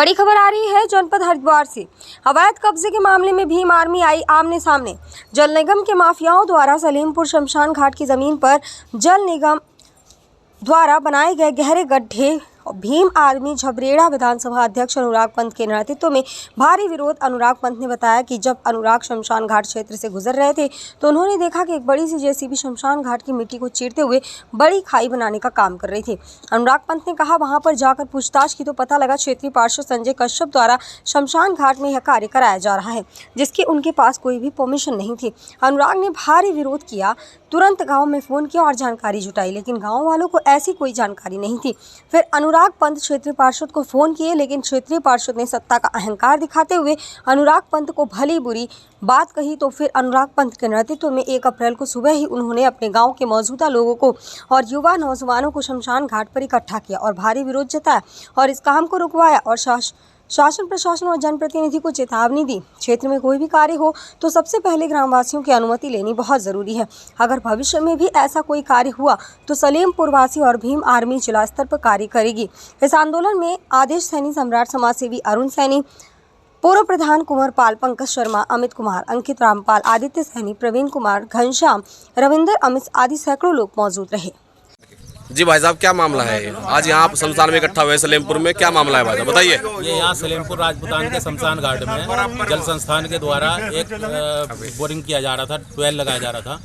बड़ी खबर आ रही है जनपद हरिद्वार से। अवैध कब्जे के मामले में भीम आर्मी आई आमने सामने। जल निगम के माफियाओं द्वारा सलेमपुर शमशान घाट की जमीन पर जल निगम द्वारा बनाए गए गहरे गड्ढे भीम आर्मी झबरेड़ा विधानसभा अध्यक्ष अनुराग पंत के नेतृत्व में भारी विरोध। अनुराग पंत ने बताया कि जब अनुराग शमशान घाट क्षेत्र से गुजर रहे थे तो उन्होंने देखा कि एक बड़ी सी जेसीबी शमशान घाट की मिट्टी को चीरते हुए बड़ी खाई बनाने का काम कर रही थी। अनुराग पंत ने कहा, वहां पर जाकर पूछताछ की तो पता लगा क्षेत्रीय पार्षद संजय कश्यप द्वारा शमशान घाट में यह कार्य कराया जा रहा है, जिसकी उनके पास कोई भी परमिशन नहीं थी। अनुराग ने भारी विरोध किया, तुरंत गाँव में फोन किया और जानकारी जुटाई, लेकिन गाँव वालों को ऐसी कोई जानकारी नहीं थी। फिर अनुराग पंत क्षेत्रीय पार्षद को फोन किए, लेकिन क्षेत्रीय पार्षद ने सत्ता का अहंकार दिखाते हुए अनुराग पंत को भली बुरी बात कही। तो फिर अनुराग पंत के नेतृत्व में 1 अप्रैल को सुबह ही उन्होंने अपने गांव के मौजूदा लोगों को और युवा नौजवानों को शमशान घाट पर इकट्ठा किया और भारी विरोध जताया और इस काम को रुकवाया और शासन प्रशासन और जनप्रतिनिधि को चेतावनी दी। क्षेत्र में कोई भी कार्य हो तो सबसे पहले ग्रामवासियों की अनुमति लेनी बहुत जरूरी है। अगर भविष्य में भी ऐसा कोई कार्य हुआ तो सलेमपुर वासी और भीम आर्मी जिला स्तर पर कार्य करेगी। इस आंदोलन में आदेश सैनी, सम्राट समाज सेवी अरुण सैनी, पूर्व प्रधान कुंवर पाल, पंकज शर्मा, अमित कुमार, अंकित रामपाल, आदित्य सैनी, प्रवीण कुमार, घनश्याम, रविंदर, अमित आदि सैकड़ों लोग मौजूद रहे। जी भाई साहब, क्या मामला है आज यहाँ शमशान में इकट्ठा हुए सलेमपुर में? क्या मामला है भाई साहब, बताइए। ये यहाँ सलेमपुर राजपूतान के शमशान घाट में जल संस्थान के द्वारा एक बोरिंग किया जा रहा था, ट्वेल लगाया जा रहा था।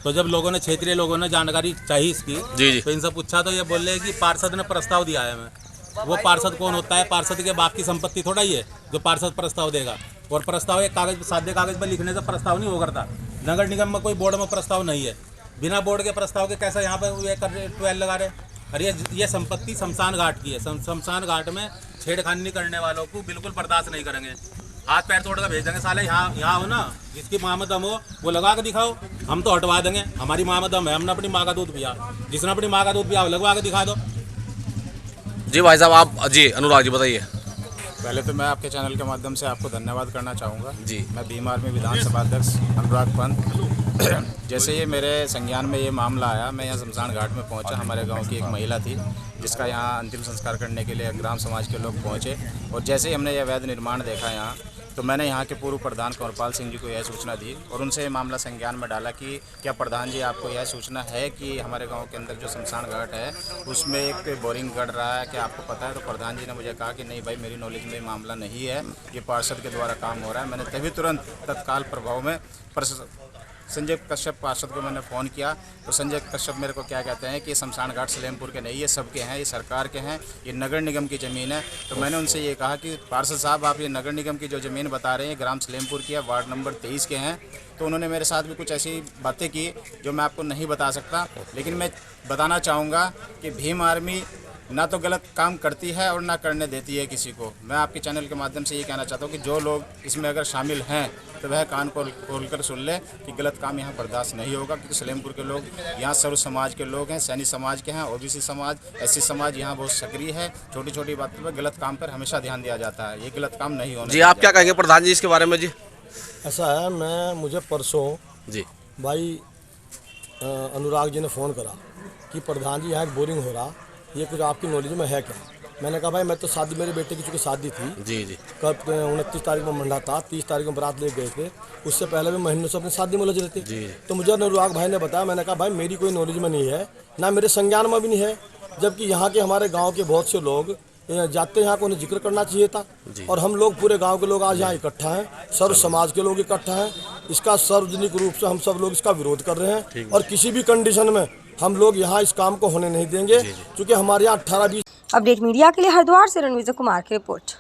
तो जब लोगों ने, क्षेत्रीय लोगों ने जानकारी चाहिए इसकी, जी। तो इनसे पूछा तो ये बोल रहे कि पार्षद ने प्रस्ताव दिया है हमें। वो पार्षद कौन होता है? पार्षद के बाप की संपत्ति थोड़ा ही है जो पार्षद प्रस्ताव देगा। और प्रस्ताव एक कागज, सादे कागज पर लिखने से प्रस्ताव नहीं हो करता। नगर निगम में कोई बोर्ड में प्रस्ताव नहीं है। बिना बोर्ड के प्रस्ताव के कैसे यहाँ पर ये कर रहे, ट्वेल लगा रहे? अरे ये संपत्ति शमशान घाट की है। शमशान घाट में छेड़खानी करने वालों को बिल्कुल बर्दाश्त नहीं करेंगे। हाथ पैर तोड़ कर भेज देंगे। साले यहाँ हो ना, जिसकी माँ में दम हो वो लगा के दिखाओ, हम तो हटवा देंगे। हमारी माँ में दम है, हमने अपनी माँ का दूध पिया। जिसने अपनी माँ का दूध पिया वो लगवा के दिखा दो। जी भाई साहब, आप जी अनुराग जी बताइए। पहले तो मैं आपके चैनल के माध्यम से आपको धन्यवाद करना चाहूँगा। जी। मैं भीम आर्मी विधानसभा अध्यक्ष अनुराग पंत। जैसे ये मेरे संज्ञान में ये मामला आया, मैं यहाँ शमशान घाट में पहुँचा। हमारे गांव की एक महिला थी जिसका यहाँ अंतिम संस्कार करने के लिए ग्राम समाज के लोग पहुँचे। और जैसे ही हमने यह अवैध निर्माण देखा यहाँ, तो मैंने यहाँ के पूर्व प्रधान कुंवरपाल सिंह जी को यह सूचना दी और उनसे ये मामला संज्ञान में डाला कि क्या प्रधान जी आपको यह सूचना है कि हमारे गांव के अंदर जो शमशान घाट है उसमें एक बोरिंग गड़ रहा है, क्या आपको पता है? तो प्रधान जी ने मुझे कहा कि नहीं भाई, मेरी नॉलेज में मामला नहीं है, ये पार्षद के द्वारा काम हो रहा है। मैंने तभी तुरंत तत्काल प्रभाव में संजय कश्यप पार्षद को मैंने फ़ोन किया। तो संजय कश्यप मेरे को क्या कहते हैं कि शमशान घाट सलेमपुर के नहीं, ये सबके हैं, ये सरकार के हैं, ये नगर निगम की ज़मीन है। तो मैंने उनसे ये कहा कि पार्षद साहब, आप ये नगर निगम की जो ज़मीन बता रहे हैं ग्राम सलेमपुर की है, वार्ड नंबर 23 के हैं। तो उन्होंने मेरे साथ भी कुछ ऐसी बातें की जो मैं आपको नहीं बता सकता, लेकिन मैं बताना चाहूँगा कि भीम आर्मी ना तो गलत काम करती है और ना करने देती है किसी को। मैं आपके चैनल के माध्यम से ये कहना चाहता हूँ कि जो लोग इसमें अगर शामिल हैं तो वह कान को खोलकर सुन ले कि गलत काम यहाँ बर्दाश्त नहीं होगा। क्योंकि सलेमपुर के लोग यहाँ सर्व समाज के लोग हैं, सैनी समाज के हैं, ओबीसी समाज, एससी समाज यहाँ बहुत सक्रिय है। छोटी छोटी बातों पर गलत काम पर हमेशा ध्यान दिया जाता है, ये गलत काम नहीं होना। जी, आप क्या कहेंगे प्रधान जी इसके बारे में? जी ऐसा है, मुझे परसों जी भाई अनुराग जी ने फ़ोन करा कि प्रधान जी यहाँ एक बोरिंग हो रहा, ये कुछ आपकी नॉलेज में है क्या? मैंने कहा भाई, मैं तो शादी, मेरे बेटे की चूँकि शादी थी जी कब 29 तारीख को मंडा था, 30 तारीख को बारात ले गए थे। उससे पहले भी महीनों से अपनी शादी में उलझ रहे थे। तो मुझे अनुराग भाई ने बताया। मैंने कहा भाई, मेरी कोई नॉलेज में नहीं है, ना मेरे संज्ञान में भी नहीं है, जबकि यहाँ के हमारे गाँव के बहुत से लोग जाते यहाँ को उन्हें जिक्र करना चाहिए था। और हम लोग पूरे गांव के लोग आज यहाँ इकट्ठा हैं, सर्व समाज के लोग इकट्ठा हैं। इसका सार्वजनिक रूप से हम सब लोग इसका विरोध कर रहे हैं और किसी भी कंडीशन में हम लोग यहाँ इस काम को होने नहीं देंगे, क्योंकि हमारे यहाँ 18-20। अपडेट मीडिया के लिए हरिद्वार से रणवीर कुमार की रिपोर्ट।